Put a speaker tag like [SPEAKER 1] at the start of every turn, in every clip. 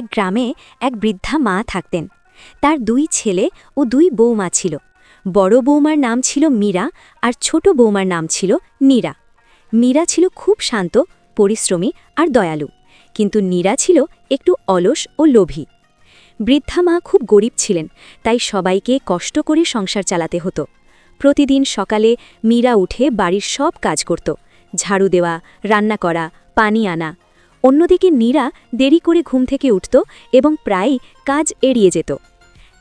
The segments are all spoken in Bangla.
[SPEAKER 1] এক গ্রামে এক বৃদ্ধা মা থাকতেন। তার দুই ছেলে ও দুই বৌমা ছিল। বড় বৌমার নাম ছিল মীরা আর ছোট বৌমার নাম ছিল নীরা। মীরা ছিল খুব শান্ত, পরিশ্রমী আর দয়ালু, কিন্তু নীরা ছিল একটু অলস ও লোভী। বৃদ্ধা মা খুব গরিব ছিলেন, তাই সবাইকে কষ্ট করে সংসার চালাতে হতো। প্রতিদিন সকালে মীরা উঠে বাড়ির সব কাজ করত, ঝাড়ু দেওয়া, রান্না করা, পানি আনা। অন্যদিকে নীরা দেরি করে ঘুম থেকে উঠত এবং প্রায়ই কাজ এড়িয়ে যেত।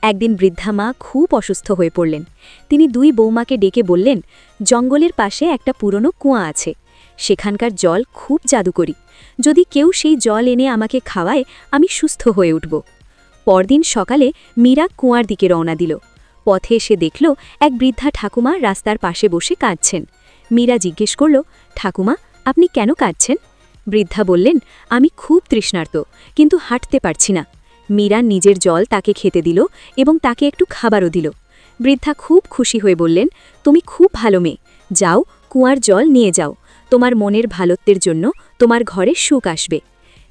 [SPEAKER 1] একদিন বৃদ্ধা মা খুব অসুস্থ হয়ে পড়লেন। তিনি দুই বৌমাকে ডেকে বললেন, জঙ্গলের পাশে একটা পুরনো কুয়া আছে, সেখানকার জল খুব জাদুকরী। যদি কেউ সেই জল এনে আমাকে খাওয়ায়, আমি সুস্থ হয়ে উঠব। পরদিন সকালে মীরা কুয়ার দিকে রওনা দিল। পথে এসে দেখল এক বৃদ্ধা ঠাকুমা রাস্তার পাশে বসে কাঁদছেন। মীরা জিজ্ঞেস করল, ঠাকুমা, আপনি কেন কাঁদছেন? বৃদ্ধা বললেন, আমি খুব তৃষ্ণার্ত, কিন্তু হাঁটতে পারছি না। মীরা নিজের জল তাকে খেতে দিল এবং তাকে একটু খাবারও দিল। বৃদ্ধা খুব খুশি হয়ে বললেন, তুমি খুব ভালো মেয়ে, যাও কুয়ার জল নিয়ে যাও, তোমার মনের ভালোত্বের জন্য তোমার ঘরে সুখ আসবে।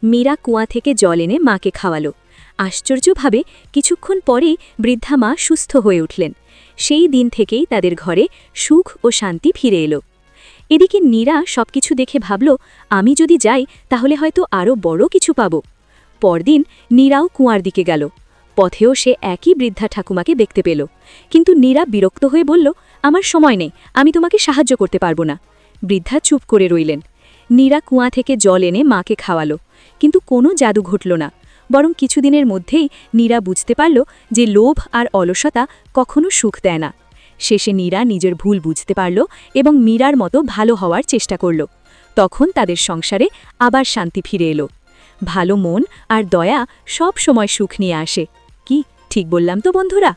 [SPEAKER 1] মীরা কুয়া থেকে জল এনে মাকে খাওয়ালো। আশ্চর্যভাবে কিছুক্ষণ পরেই বৃদ্ধা মা সুস্থ হয়ে উঠলেন। সেই দিন থেকেই তাদের ঘরে সুখ ও শান্তি ফিরে এলো। এদিকে নীরা সবকিছু দেখে ভাবল, আমি যদি যাই তাহলে হয়তো আরও বড় কিছু পাব। পরদিন নীরাও কুয়ার দিকে গেল। পথেও সে একই বৃদ্ধা ঠাকুমাকে দেখতে পেল, কিন্তু নীরা বিরক্ত হয়ে বলল, আমার সময় নেই, আমি তোমাকে সাহায্য করতে পারবো না। বৃদ্ধা চুপ করে রইলেন। নীরা কুয়া থেকে জল এনে মাকে খাওয়ালো, কিন্তু কোনো জাদু ঘটল না। বরং কিছুদিনের মধ্যেই নীরা বুঝতে পারল যে লোভ আর অলসতা কখনো সুখ দেয় না। শেষে নীরা নিজের ভুল বুঝতে পারল এবং মীরার মতো ভালো হওয়ার চেষ্টা করল। তখন তাদের সংসারে আবার শান্তি ফিরে এলো। ভালো মন আর দয়া সব সময় সুখ নিয়ে আসে। কি ঠিক বললাম তো বন্ধুরা?